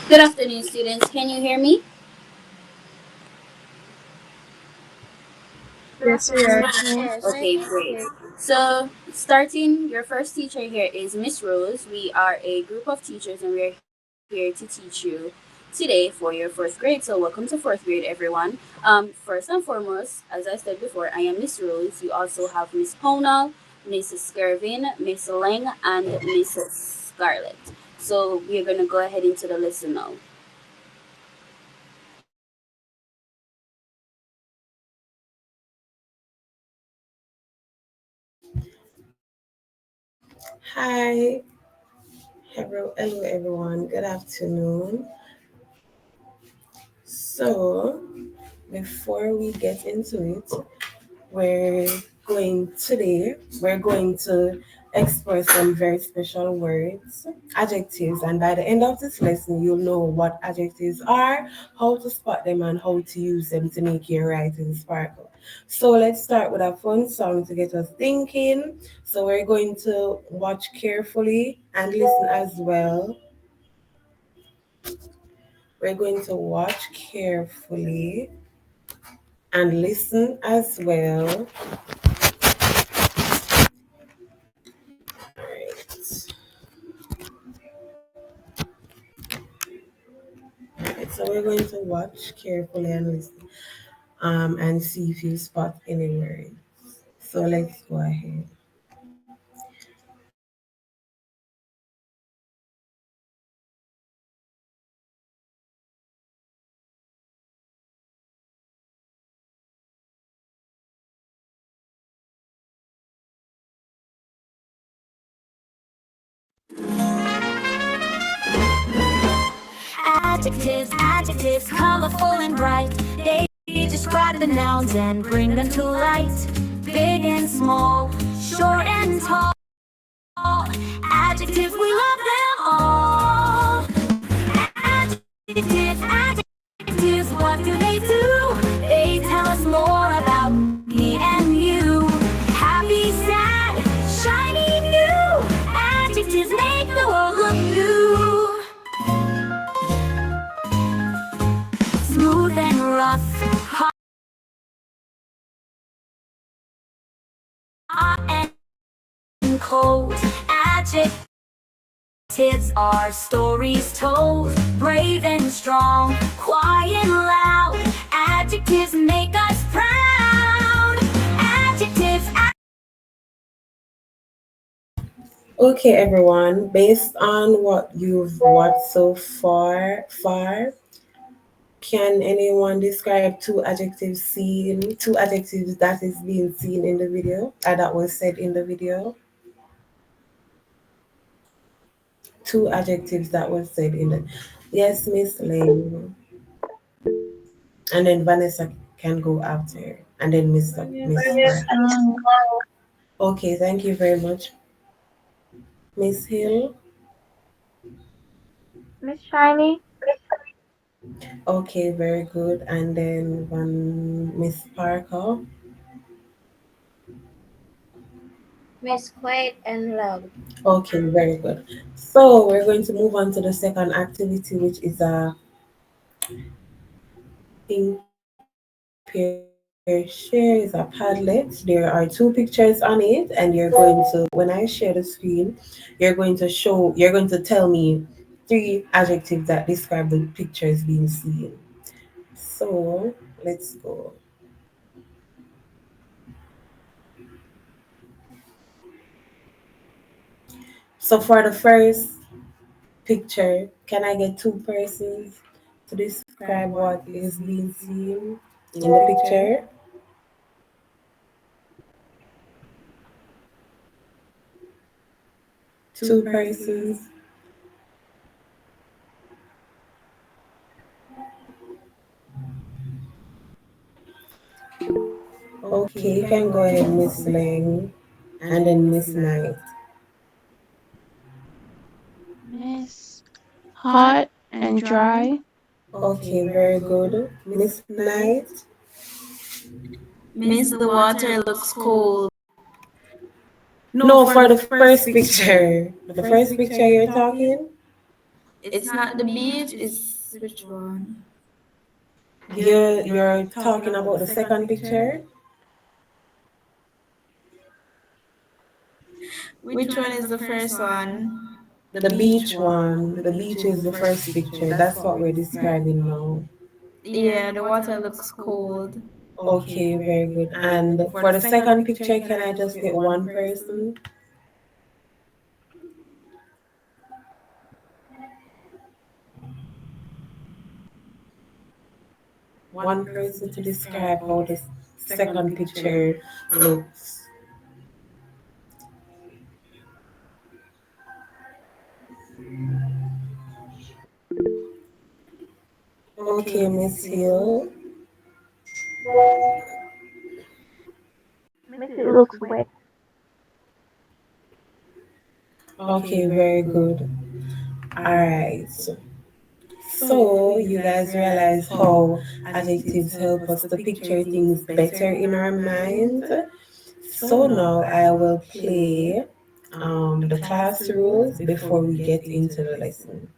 Good afternoon, students. Can you hear me? Yes, we are. Okay, great. So, starting, your first teacher here is Miss Rose. We are a group of teachers and we're here to teach you today for your fourth grade. So, welcome to fourth grade, everyone. First and foremost, as I said before, I am Miss Rose. You also have Miss Ponal, Mrs. Skirvin, Miss Lang, and Mrs. Scarlett. So, we're going to go ahead into the lesson now. Hi, hello everyone. Good afternoon. So, before we get into it, we're we're going to explore some very special words, adjectives, and by the end of this lesson, you'll know what adjectives are, how to spot them, and how to use them to make your writing sparkle. So let's start with a fun song to get us thinking. So we're going to watch carefully and listen as well. We're going to watch carefully and listen as well. Right. Right, so we're going to watch carefully and listen and see if you spot any words. So let's go ahead. Adjectives, colorful and bright. They describe the nouns and bring them to light. Big and small, short and tall. Adjectives, we love them all. Adjectives, what do they do? They tell us more about me and you. Happy, sad, shiny, new. Adjectives make the world look new. Smooth and rough, hot and cold. Adjectives are stories told. Brave and strong, quiet and loud. Adjectives make us proud. Adjectives. Okay, everyone. Based on what you've watched so far, can anyone describe two adjectives that is being seen in the video, that was said in the video? Two adjectives that was said in the. Yes, Miss Lane. And then Vanessa can go after, and then Miss Spark. Okay, thank you very much, Miss Hill. Miss Shiny, Okay, very good. And then one Miss Parker. Miss Quiet and Loud. Okay, very good. So we're going to move on to the second activity, which is a think, pair, share. Is a Padlet. There are two pictures on it, and you're going to, when I share the screen, you're going to tell me three adjectives that describe the pictures being seen. So let's go. So for the first picture, can I get two persons to describe what is being seen in the picture? Two persons. Okay, you can go ahead, Miss Lang, and then Miss Knight. Miss Hot and Dry. Okay, very good. Miss Knight. Miss, the water looks cold. No, for the first picture. The first picture you're talking? It's not the beach, it's which one? You're talking about the second picture? Which one is the first one? The beach one. The beach is the first picture. That's what we're describing now. Yeah, the water looks cold. Okay, very good. And for the second picture, can I just get one person? One person to describe how the second picture looks. Okay, Miss Hill. Miss, it looks wet. Okay, very good. Alright. So, you guys realize how adjectives help us to picture things better in our mind. So now I will play the class rules before we get into the lesson.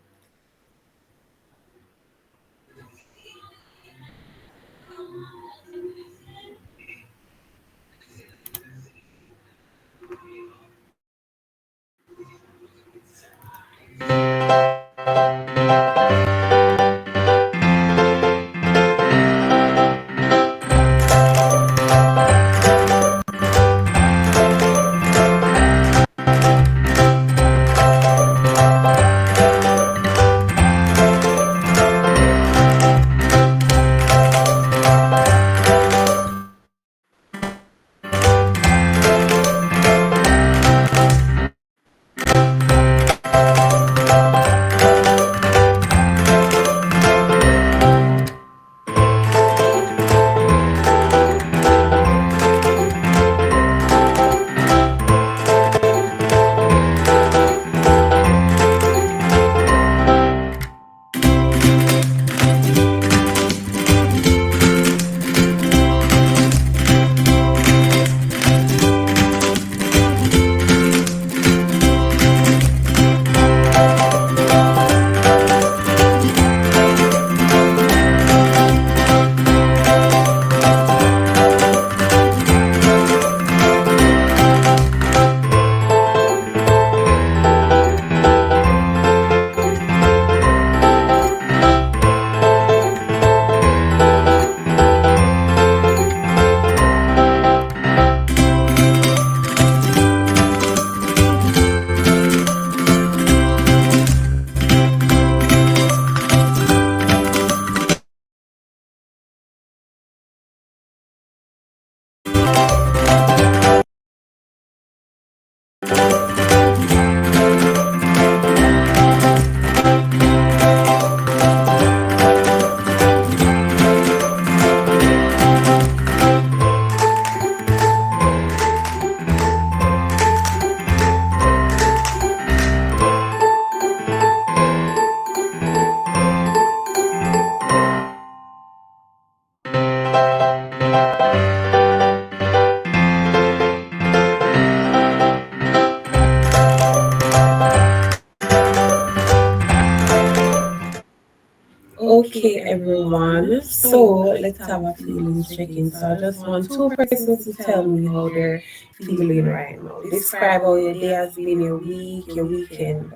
Okay, everyone. So let's have a feelings check-in. So I just want two persons to tell me how they're feeling right now. Describe how your day has been, your week, your weekend.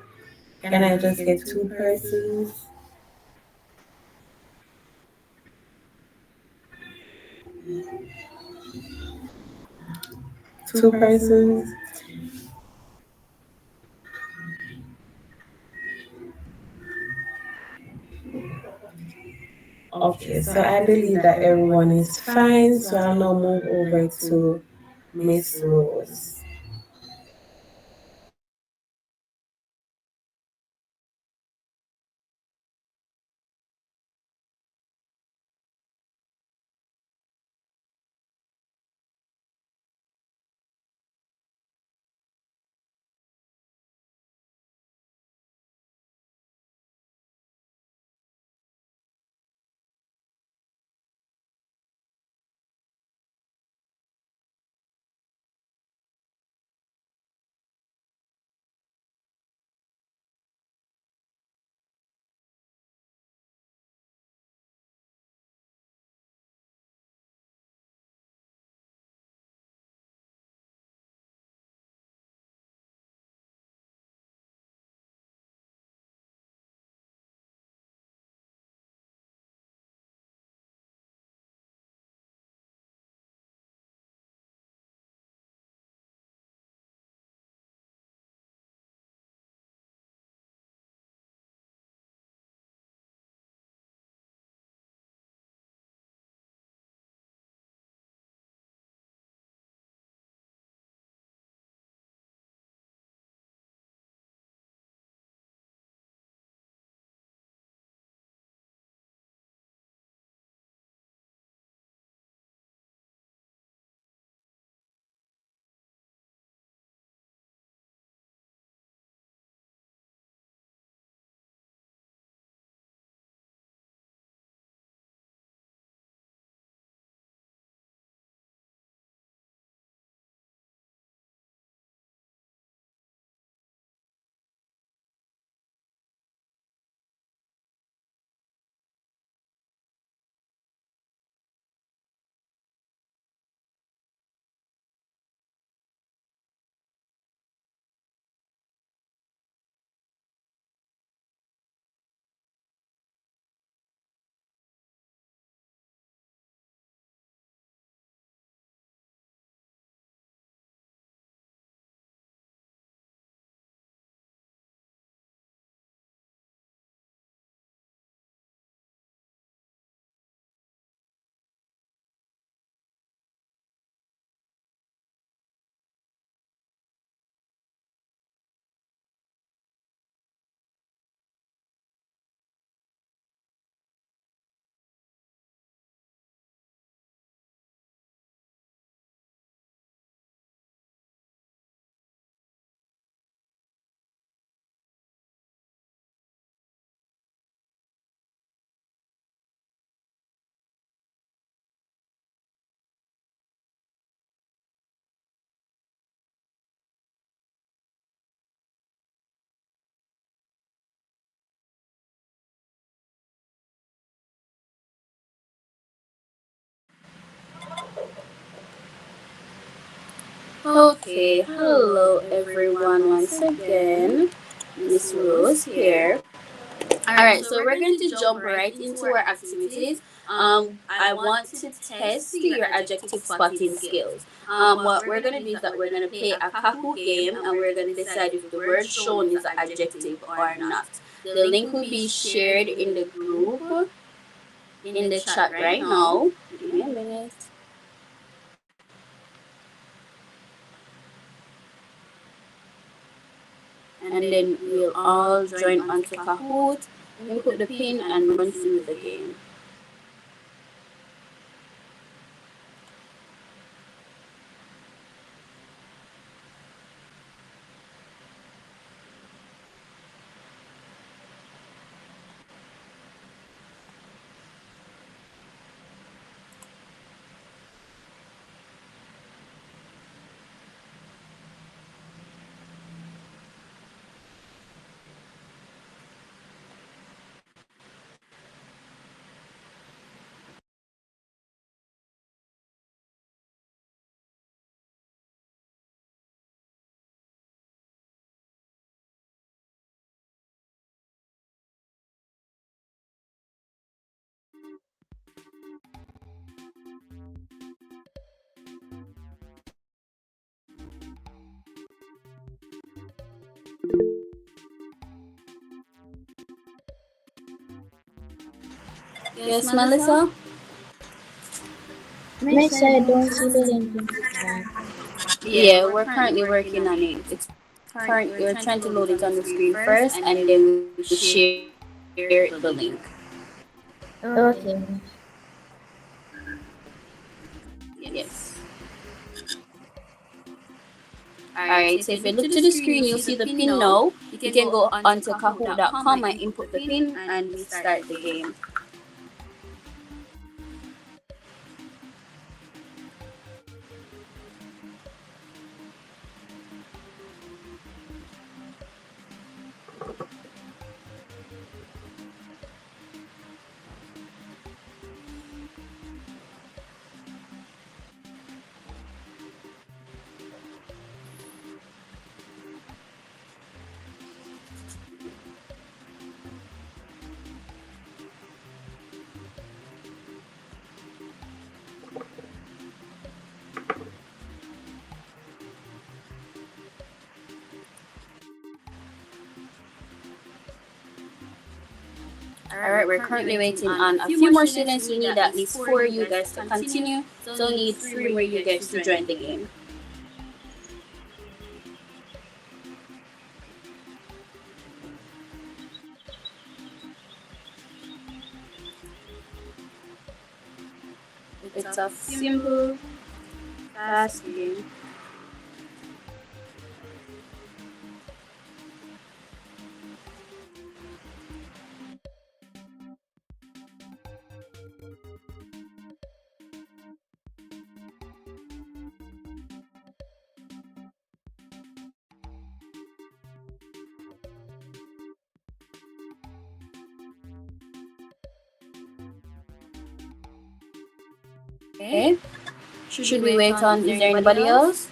Can I just get two persons? Two persons. Okay, so I believe that everyone is fine. So I'll now move over to Miss Rose. Okay, hello everyone once again. Miss Rose here. Alright, so we're going to jump right into our activities. I want to test your adjective spotting skills. What we're going to do is that we're going to play a Kahoot game and we're going to decide if the word shown is an adjective or not. The link will be shared in the group in the chat right now. Give me a minute. And then we'll all join onto Kahoot, input the pin, and run through the game. Yes, Melissa? Miss, I don't see the link in the chat. Yeah, we're currently working on it. We're trying to load it on the screen first and then we'll share the link. Okay. Yes. Alright, so if you look to the screen, you'll see the pin now. You can go onto kahoot.com and input the pin and we start the game. Alright, we're currently waiting on a few more students. We need at least 4 of you guys to continue. So we need 3 more you guys to join the game. It's a simple, fast game. Okay. Should we wait on? Is there anybody else?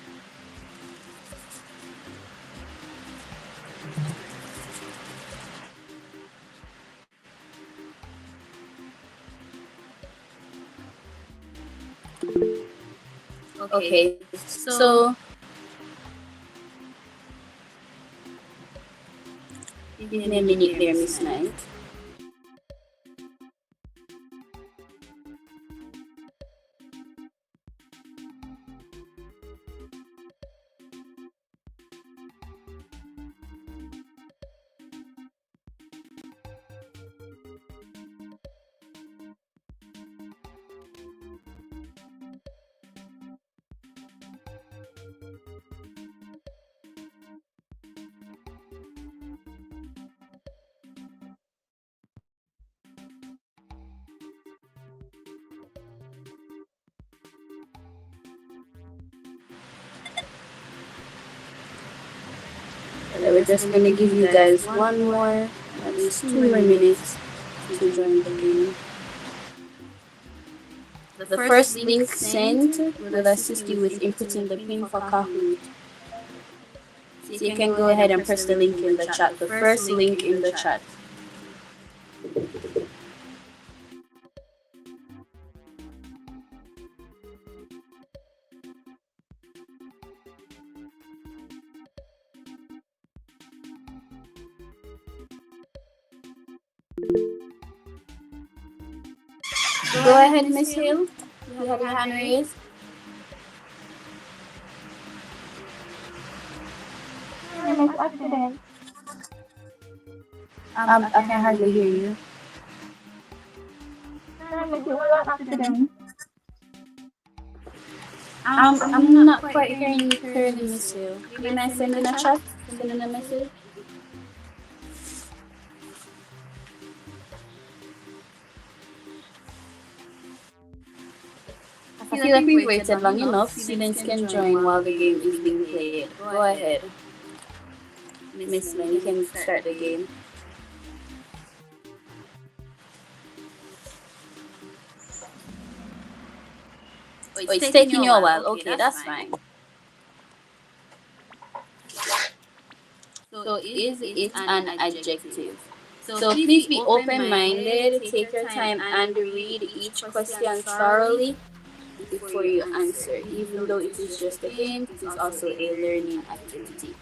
Okay, so give me a minute there, Miss Knight. We're just gonna give you guys one more, at least 2 more minutes to join the game. The first link sent will assist you with inputting the pin for Kahoot. So you can go ahead and press the link in the chat, the first link in the chat. Go ahead, Miss Hill. You have your hand raised. Miss Accident. I can hardly hear you. Miss, you were on accident. I'm not quite hearing you clearly, Miss Hill. Do you mind sending a chat? Sending a message? I feel like we've waited long enough. Students can join while the game is being played. Go ahead. Miss Lynn, you can start the game. Oh, it's taking you a while. Okay, that's fine. So is it an adjective? So please be open-minded, take your time and read each question thoroughly before you answer. Even though it is just a hint, it is also a learning activity.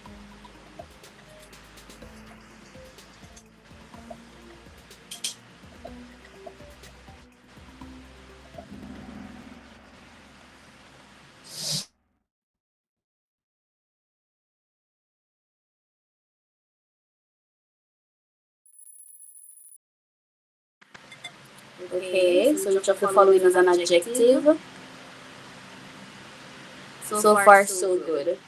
Okay, so which of the following is an adjective? So far, so good.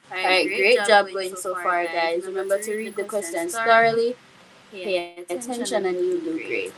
Alright, great job going so far, guys. Remember to read the questions thoroughly, pay attention, and you'll do great.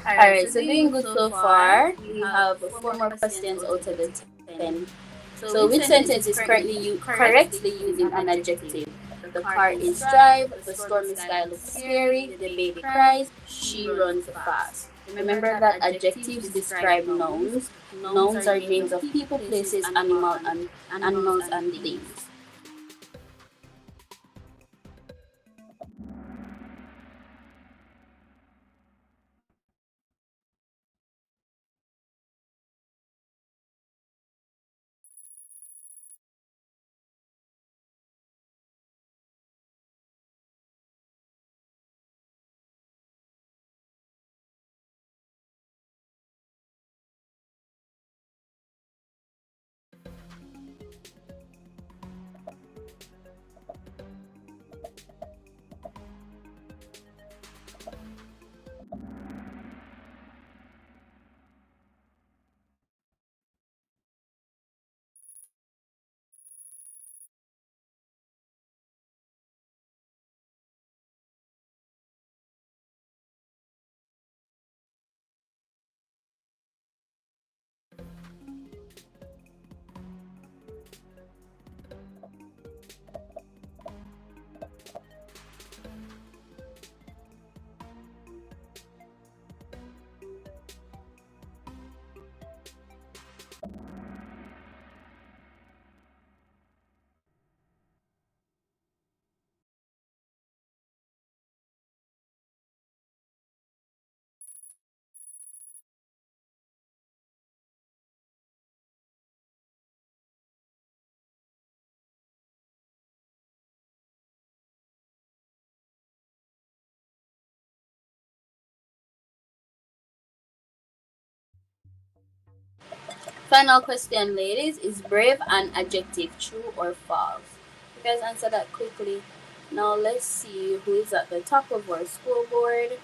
All right, so doing good so far. We have four more questions out of the 10. So, which sentence is currently correctly using an adjective? The car is drive, the stormy sky looks scary, the baby cries, she runs fast. Remember that adjectives describe nouns. Nouns are names of people, places, animals and things. Final question, ladies. Is brave an adjective? True or false? You guys answer that quickly. Now let's see who is at the top of our scoreboard.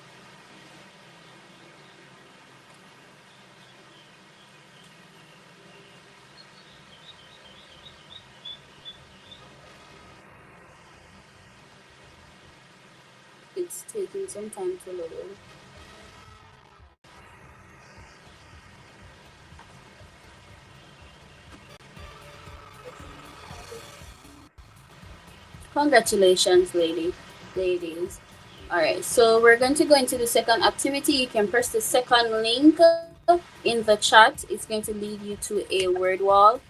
It's taking some time to load. Congratulations, ladies. Alright, so we're going to go into the second activity. You can press the second link in the chat. It's going to lead you to a word wall.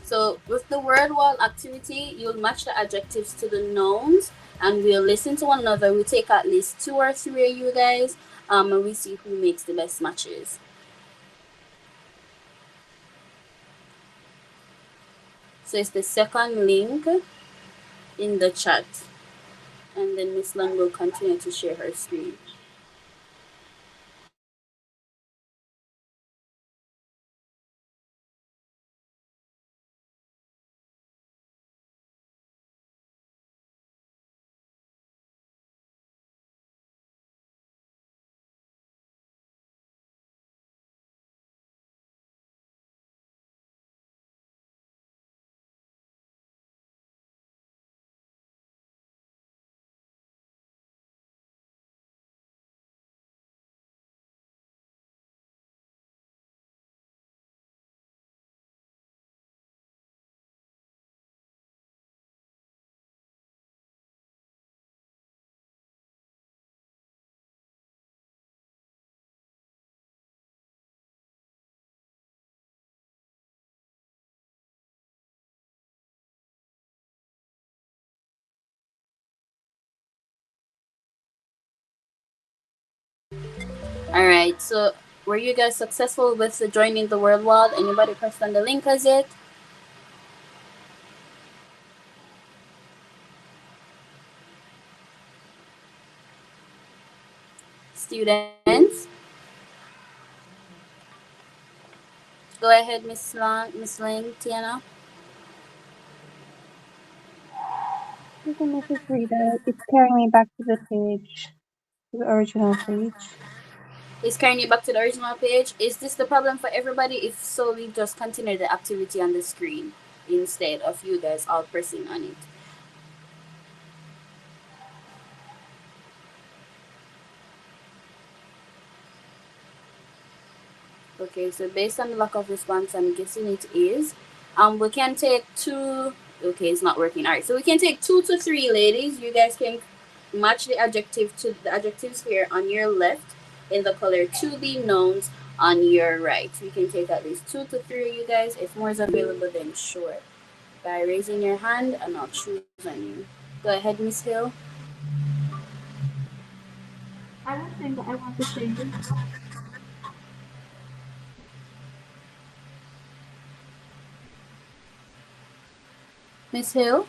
So with the word wall activity, you'll match the adjectives to the nouns and we'll listen to one another. We take at least two or three of you guys and we see who makes the best matches. So it's the second link in the chat. And then Miss Lund will continue to share her screen. All right. So were you guys successful with joining the world wall? Anybody pressed on the link as yet? Students, go ahead, Miss Ling, Tiana. You can just read it. It's carrying me back to the page, to the original page. Is carrying you back to the original page. Is this the problem for everybody? If so, we just continue the activity on the screen instead of you guys all pressing on it. Okay, so based on the lack of response, I'm guessing it is. We can take two. Okay, it's not working. All right, so we can take 2 to 3, ladies. You guys can match the adjective to the adjectives here on your left in the color to be nouns on your right. We can take at least 2 to 3, you guys. If more is available, then sure. By raising your hand, and I'll choose on you. Go ahead, Miss Hill. I don't think I want to change it. Miss Hill.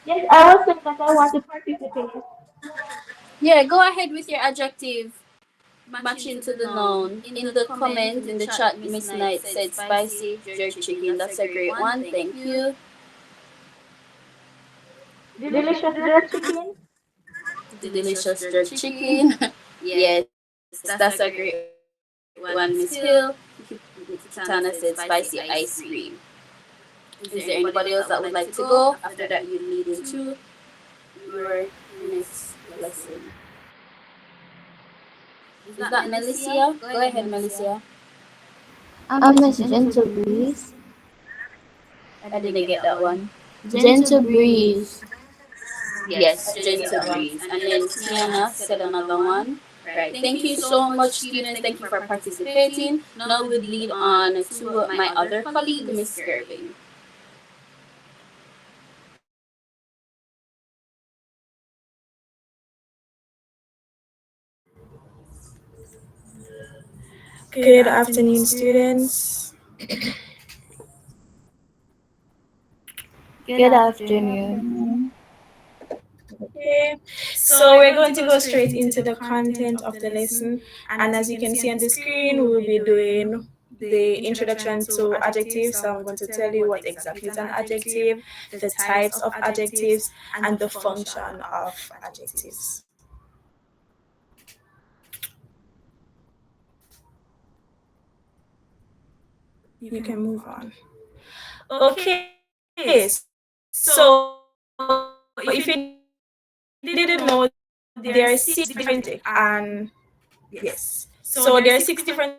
Yes, I was saying that I want to participate. Yeah, go ahead with your adjective matching to the noun. In the comment in the chat, Miss Knight said spicy jerk chicken. That's a great one. Thank you. Delicious jerk chicken. Delicious jerk chicken. Yes, that's a great one, Miss Hill. Kitana said spicy ice cream. Is there anybody else that would like to go? After that, we lead into your next lesson. Is that Melicia? Go ahead, Melicia. Miss Gentle Breeze. I didn't get that one. Gentle Breeze. Yes, gentle breeze. And then Tiana said another one. Right. Thank you so much, students. Thank you for participating. Now we'll lead on to my other colleague, Miss Gervin. Good afternoon, students. Good Good afternoon. afternoon. Okay, so we're going to go straight into the content of the lesson. And as you can see on the screen, we will be doing the introduction to adjectives. So I'm going to tell you what exactly is an adjective, the types of adjectives, and the function of adjectives. You can move on. Okay, so if you didn't know, there are 6 different and yes. So there are 6 different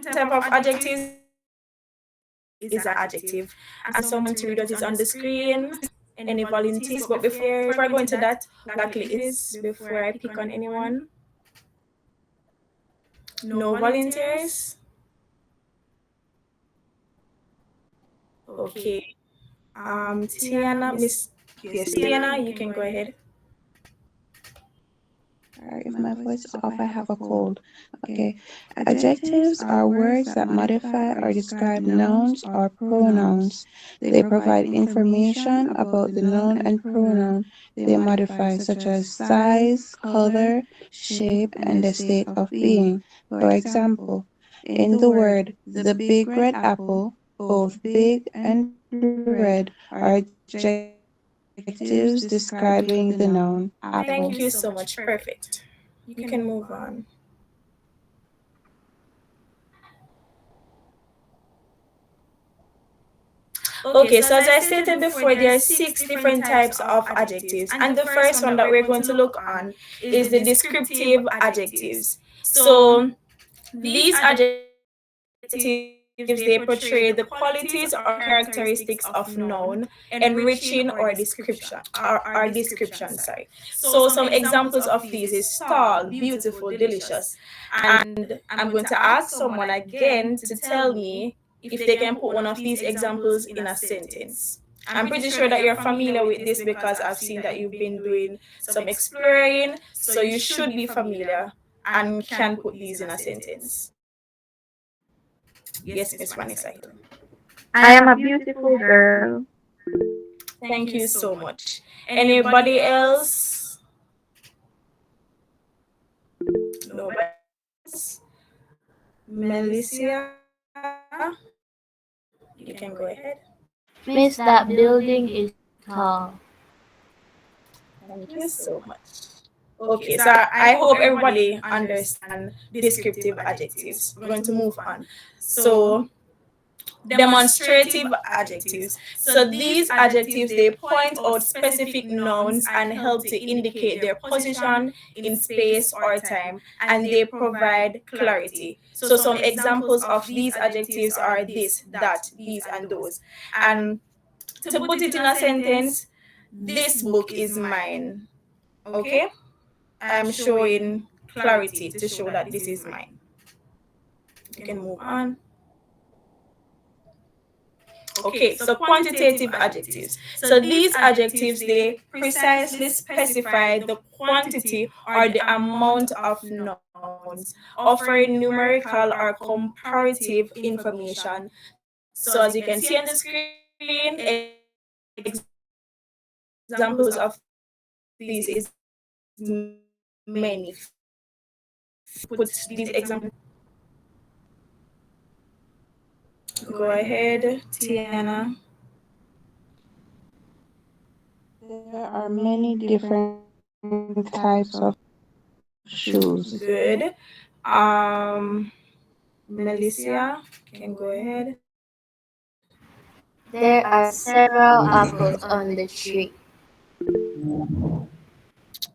type of adjectives. Any of these is an adjective. And so I'm going to read what is on the screen. Any volunteers? But before I go into that, what exactly is before I pick on anyone? No volunteers? Okay. Tiana, Miss, yes, Tiana, you can go ahead. If my voice is off, I have a cold. Okay. Adjectives are words that modify or describe nouns or pronouns. They provide information about the noun and pronoun they modify, such as size, color, shape, and the state of being. For example, in the word the big red apple, both big and red are adjectives describing the noun apple. Thank you so much. Perfect. You can move on. Okay, so as I stated before, there are 6 different types of adjectives, and the first one that we're going to look on is the descriptive adjectives. So these adjectives they portray the qualities or characteristics of noun, enriching or description. Sorry. So some examples of these is tall, beautiful, delicious, and I'm going to ask someone again to tell me if they can put one of these examples in a sentence. I'm pretty sure that you're familiar with this because I've seen that you've been doing some exploring, so you should be familiar and can put these in a sentence. Yes, Miss Vanessa. I am a beautiful girl. Thank you so much. Anybody else? Nobody else? Melissa, you can go ahead. Miss, that building is tall. Thank you so much. Okay, so I hope everybody understand descriptive adjectives. We're going to move on. So demonstrative adjectives. So these adjectives they point out specific nouns and help to indicate their position in space or time, and they provide clarity. So some examples of these adjectives are this, that, these, and those. And to put it in a sentence, this book is mine. Okay? I'm showing clarity to show that this is mine. You can move on. Okay, so quantitative adjectives. So these adjectives they precisely specify the quantity or the amount of nouns, offering numerical or comparative information. So as you can see on the screen, examples of these is many. Put these examples Go ahead, Tiana. There are many different types of shoes. Good. Um, Melissa, can go ahead. There are several apples on the tree.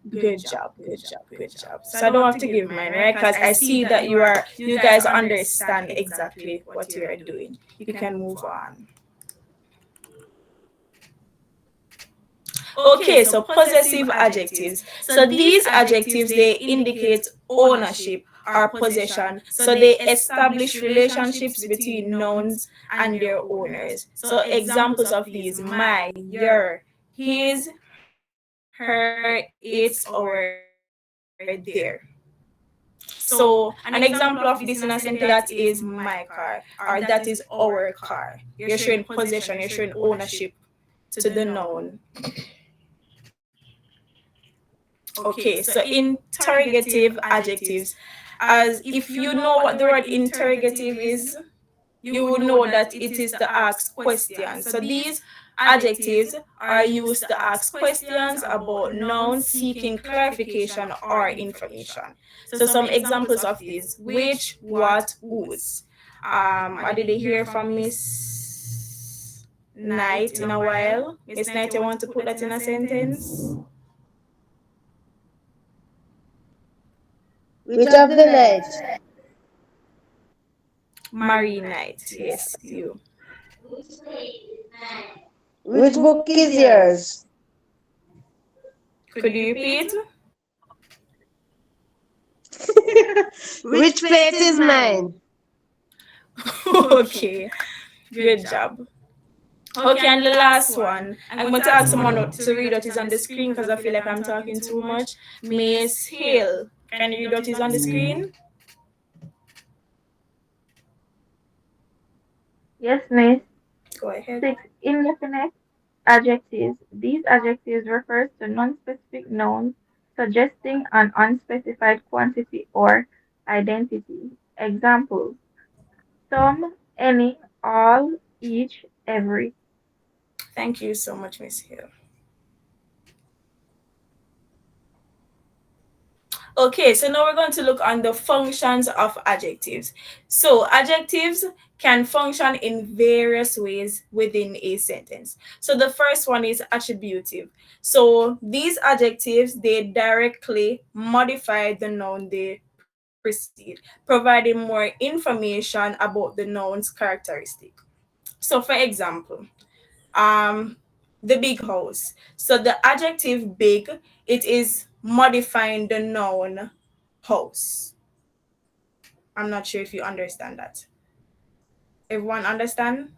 Good job, good job, good job. So I don't have to give mine, right? Because I see that you guys understand exactly what you are doing. You can move on. Okay, so possessive adjectives. So these adjectives they indicate ownership or possession. So they establish relationships between nouns and their owners. So examples of these: my, your, his, her, its, or their. So an example of this in a sentence is that is my car or that is our car. You're showing possession, you're showing ownership to the noun. Okay, so interrogative adjectives. As if you know what the word interrogative is, you would know that it is to ask questions. So these adjectives are used to ask questions about nouns seeking clarification or information. So some examples of these: which, what, whose. I didn't hear from Miss Knight in a while. Miss Knight, you want to put that in a sentence? Which of the night? Marie Knight, yes, you. Which book is yours? Could you repeat? Which plate is mine? Okay, good job. Okay, and the last one, I'm going to ask someone to read what is on the screen because I feel like I'm talking too much. Miss Hill, can you read what is on the screen? Yes, miss. Go ahead. 6. Indefinite adjectives. These adjectives refers to non-specific nouns suggesting an unspecified quantity or identity. Examples: some, any, all, each, every. Thank you so much, Miss Hill. Okay, so now we're going to look on the functions of adjectives. So adjectives can function in various ways within a sentence. So the first one is attributive. So these adjectives, they directly modify the noun they precede, providing more information about the noun's characteristic. So for example, um the big house. So the adjective big, it is modifying the noun house. I'm not sure if you understand that. Everyone understand?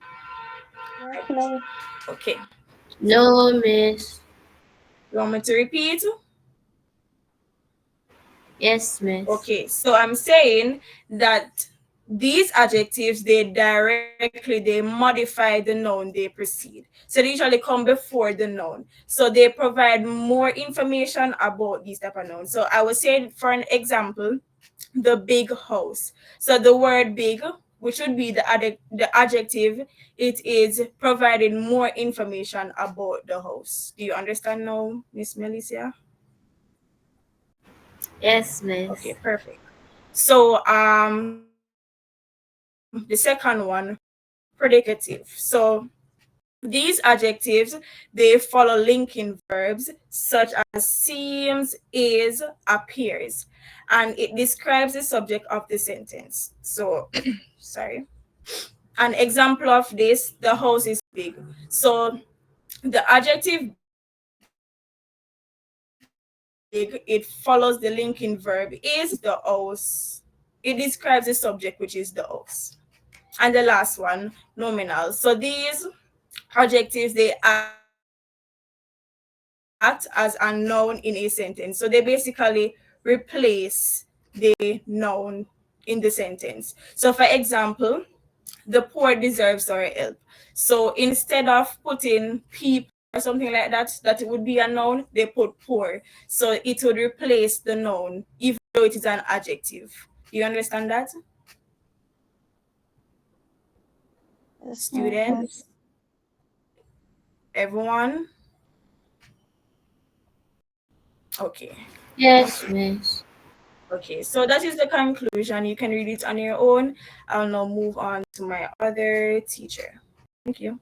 Yes, Right. miss. Okay. No, miss. You want me to repeat? Yes, miss. Okay, so I'm saying that these adjectives they directly they modify the noun they precede. So they usually come before the noun. So they provide more information about these type of nouns. So I was saying for an example, the big house. So the word big, which would be the adjective, it is providing more information about the house. Do you understand now, Miss Melissa? Yes, miss. Okay, perfect. So the second one, predicative. So these adjectives, they follow linking verbs such as seems, is, appears, and it describes the subject of the sentence. So, sorry. An example of this, the house is big. So the adjective big, it follows the linking verb is the house. It describes the subject, which is the house. And the last one, nominal. So these adjectives, they act as a noun in a sentence. So they basically replace the noun in the sentence. So for example, the poor deserves our help. So instead of putting people or something like that, that it would be a noun, they put poor. So it would replace the noun, even though it is an adjective. You understand that? Yes, miss. Students, everyone? Okay. Yes, miss. Okay, so that is the conclusion. You can read it on your own. I'll now move on to my other teacher. Thank you.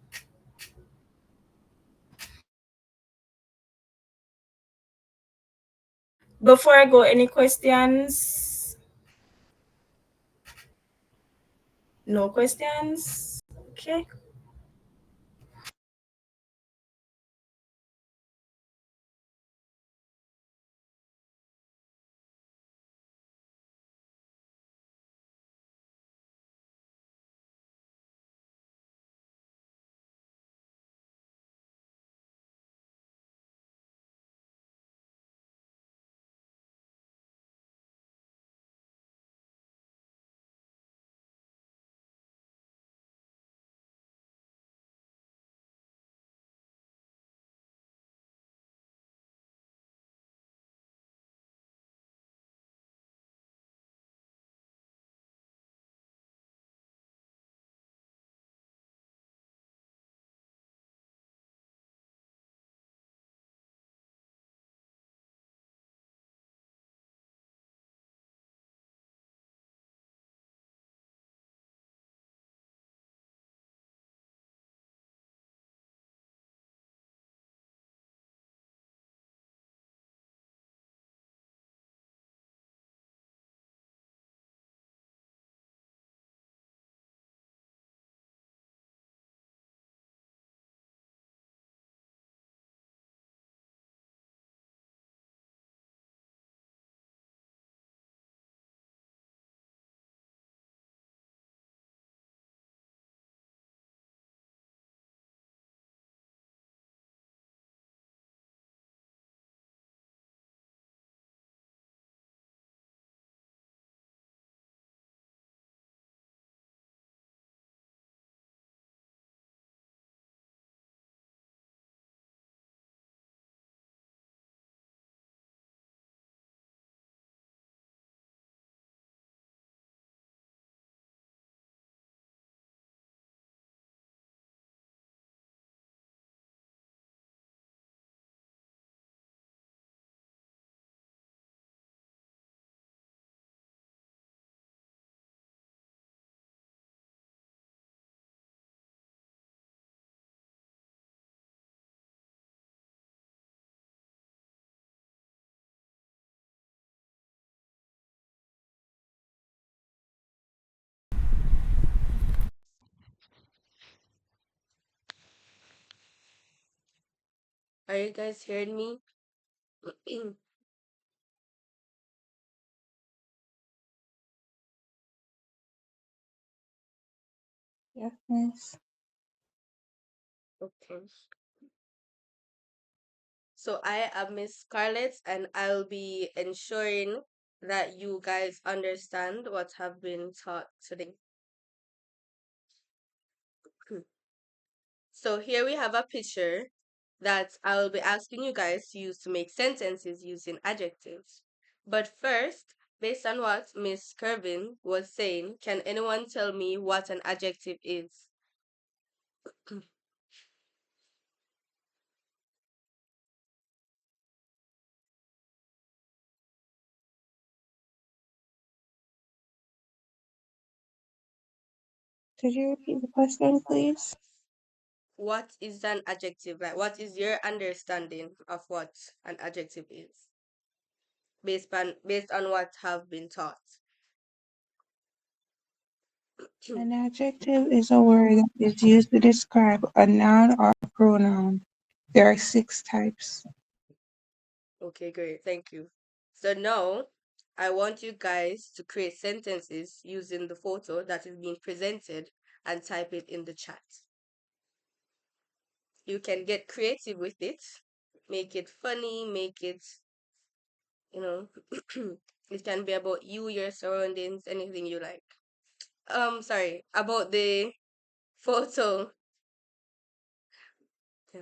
Before I go, any questions? No questions? Okay. Are you guys hearing me? Yes, miss. Okay. So I am Miss Scarlett, and I'll be ensuring that you guys understand what have been taught today. So here we have a picture that I will be asking you guys to use to make sentences using adjectives. But first, based on what Miss Kervin was saying, can anyone tell me what an adjective is? Could you repeat the question, please? What is an adjective? Like, what is your understanding of what an adjective is, based on what have been taught? An adjective is a word that is used to describe a noun or a pronoun. There are six types. Okay, great. Thank you. So now I want you guys to create sentences using the photo that is being presented and type it in the chat. You can get creative with it, make it funny, make it, you know, it can be about you, your surroundings, anything you like. Sorry, about the photo. Yeah.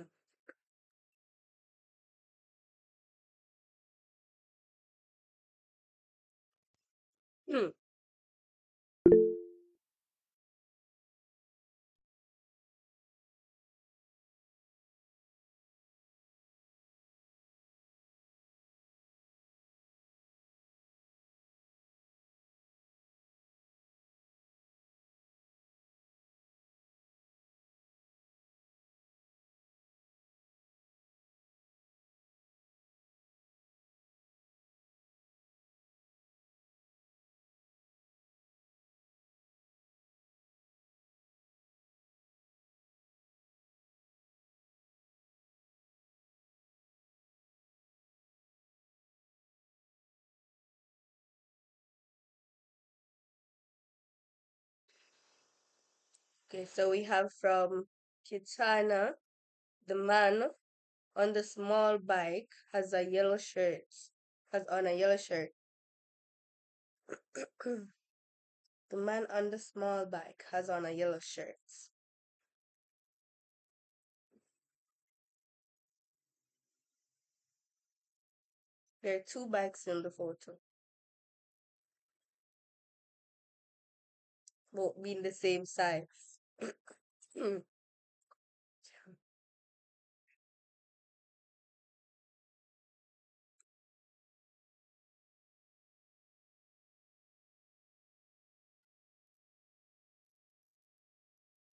Hmm. Okay, so we have from Kitana, the man on the small bike has a yellow shirt, has on a yellow shirt. The man on the small bike has on a yellow shirt. There are two bikes in the photo, both being the same size.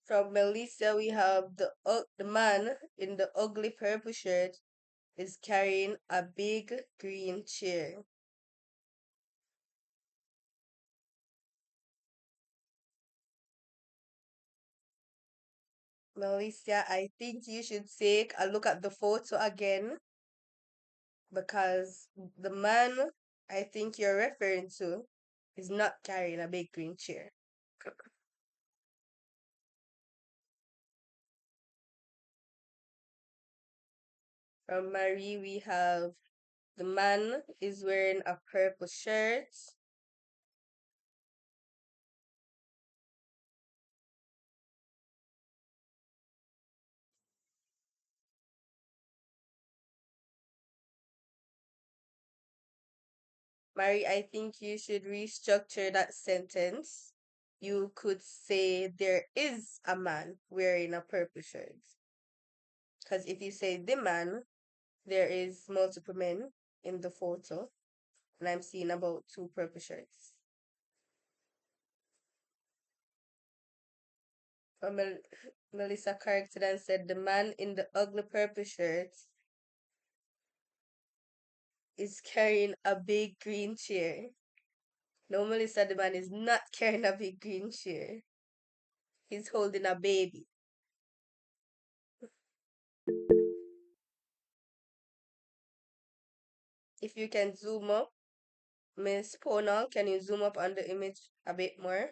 From Melissa, we have the man in the ugly purple shirt is carrying a big green chair. Melissa, I think you should take a look at the photo again because the man I think you're referring to is not carrying a big green chair. From Marie, we have the man is wearing a purple shirt. Marie, I think you should restructure that sentence. You could say there is a man wearing a purple shirt. Because if you say the man, there is multiple men in the photo, and I'm seeing about two purple shirts. Melissa corrected and said the man in the ugly purple shirt is carrying a big green chair. No, Melissa, the man is not carrying a big green chair. He's holding a baby. If you can zoom up, Miss Ponal, can you zoom up on the image a bit more?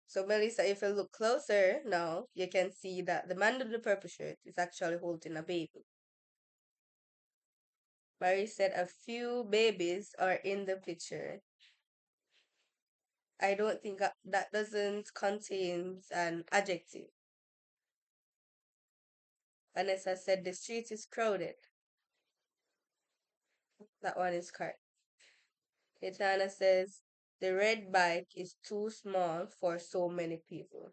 So, Melissa, if you look closer now, you can see that the man in the purple shirt is actually holding a baby. Mary said a few babies are in the picture. I don't think that doesn't contain an adjective. Vanessa said the street is crowded. That one is correct. Kitana says the red bike is too small for so many people.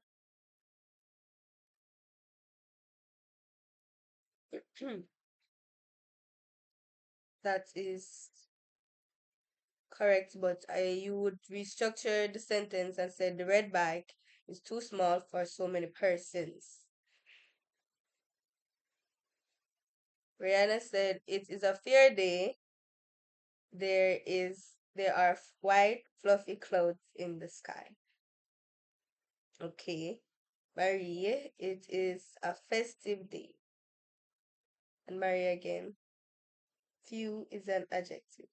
that is correct, but you would restructure the sentence and say the red bike is too small for so many persons. Rihanna said it is a fair day. There are white fluffy clouds in the sky. Okay. Marie, it is a festive day. And Marie again. Few is an adjective.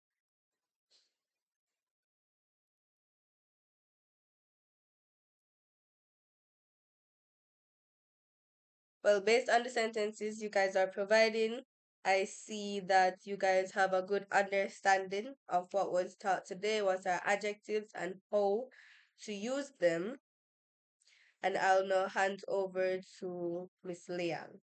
Well, based on the sentences you guys are providing, I see that you guys have a good understanding of what was taught today, what are adjectives and how to use them. And I'll now hand over to Miss Liang.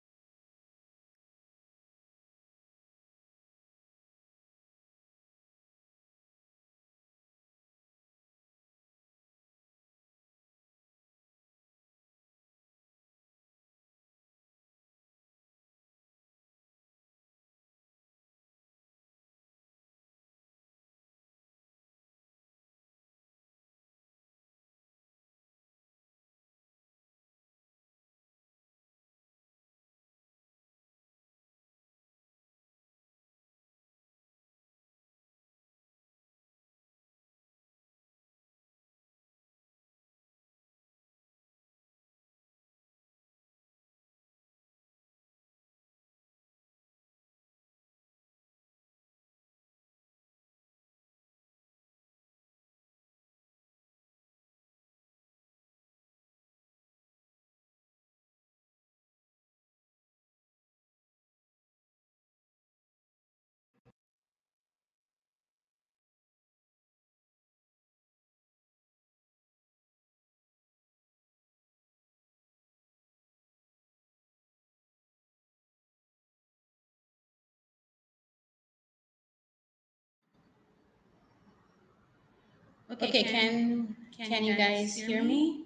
Okay, can you guys hear me?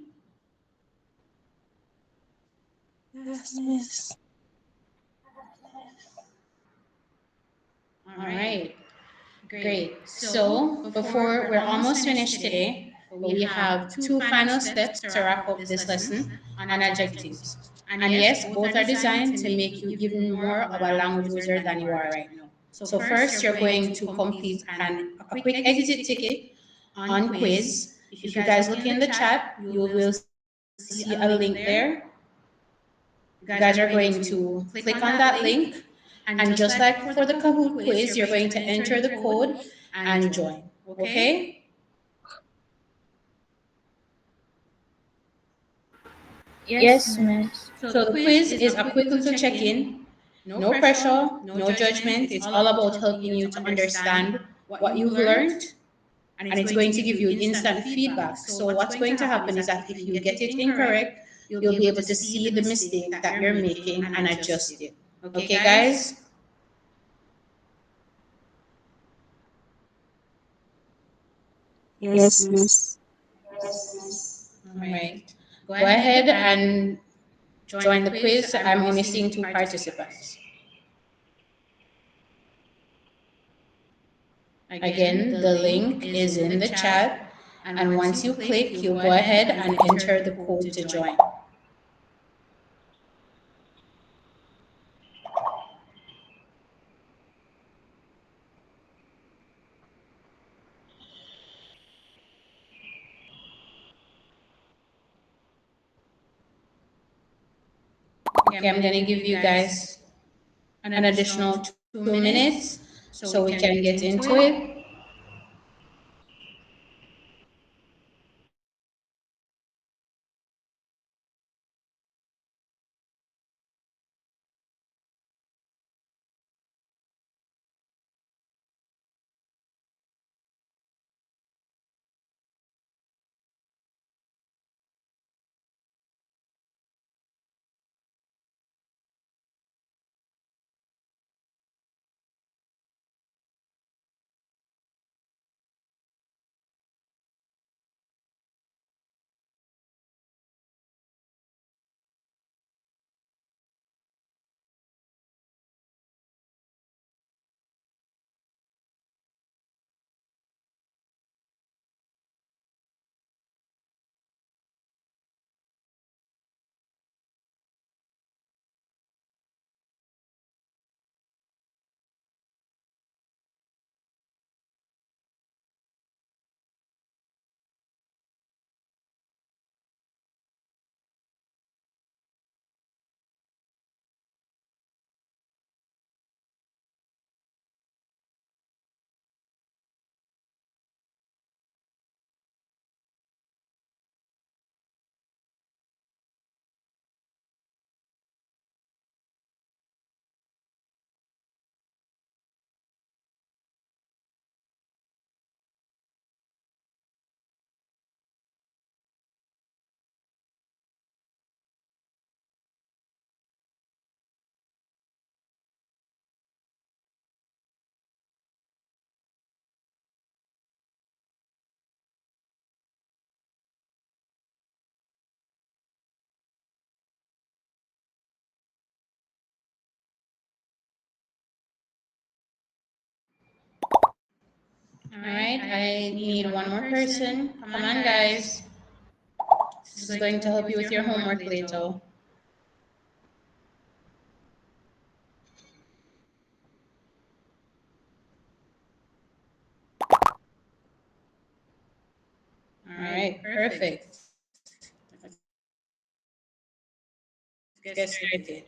Yes, Miss. All right, great. So before we're almost finished today, but we have two final steps to wrap up this lesson on adjectives. And yes, both are designed to make you even more of a language wizard than you are right now. So first, you're going to complete a quick exit ticket on quiz. If you guys look in the chat, you will see a link there. You guys are going to click on that link, and just like for the Kahoot quiz, you're going to enter the code and join. Okay? Yes, miss. So the quiz is a quick little check-in. No pressure, no judgment. It's all about helping you to understand what you've learned, and it's going to give you instant feedback. So what's going to happen is that if you get it incorrect, you'll be able to see the mistake that you're making and adjust it. Okay, guys? Yes, Miss. All right. Go ahead and join the quiz. I'm only seeing two participants. Again, the link is in the chat, and once you click, you go ahead and enter the code to join. Okay, I'm gonna give you guys an additional 2 minutes so we can get into it. All right, I need one more person. Come on, guys. This is going to help you with your homework later. All right, perfect. Let's get started.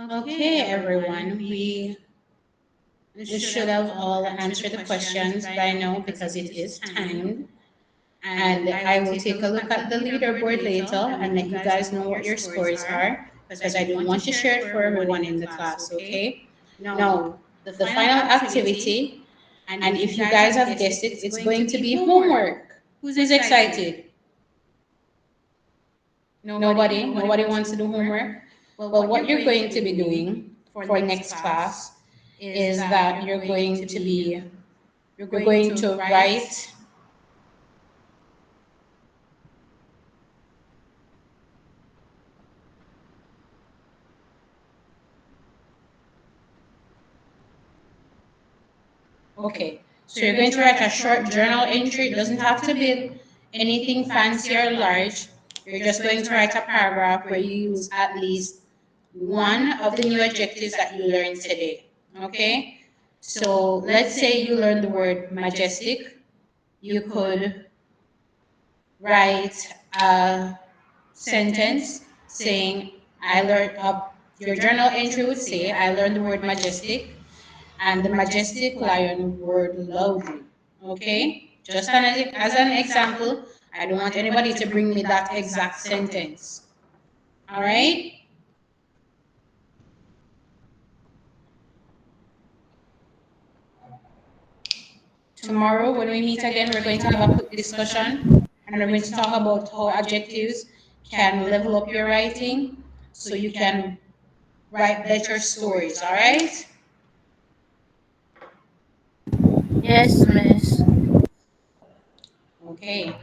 Okay, everyone, we should have all answered the questions by now because it is timed. And I will take a look at the leaderboard later and let you guys know what your scores are because I do want to share it for everyone in the class, okay? Now, the final activity, and if you guys have guessed it, it's going to be homework. Who's excited? Nobody? Nobody wants to do homework? Well, what you're going to be doing for next class is that you're going to write. Okay, so you're going to write a short journal entry. It doesn't have to be anything fancy or large. You're just going to write a paragraph where you use at least one of the new adjectives that you learned today. Okay? So let's say you learned the word majestic. You could write a sentence saying, I learned, your journal entry would say, I learned the word majestic and the majestic lion roared loudly. Okay? Just as an example, I don't want anybody to bring me that exact sentence. All right? Tomorrow, when we meet again, we're going to have a quick discussion and we're going to talk about how adjectives can level up your writing so you can write better stories. All right? Yes, miss. Okay.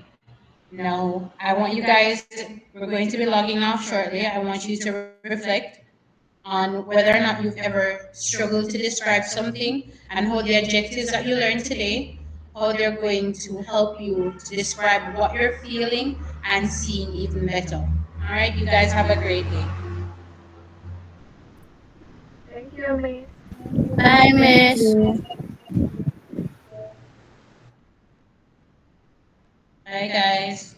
Now, I want you guys, we're going to be logging off shortly. I want you to reflect on whether or not you've ever struggled to describe something and how the adjectives that you learned today, how they're going to help you to describe what you're feeling and seeing even better. All right, you guys have a great day. Thank you, Miss. Bye, Thank miss. you. Bye, guys.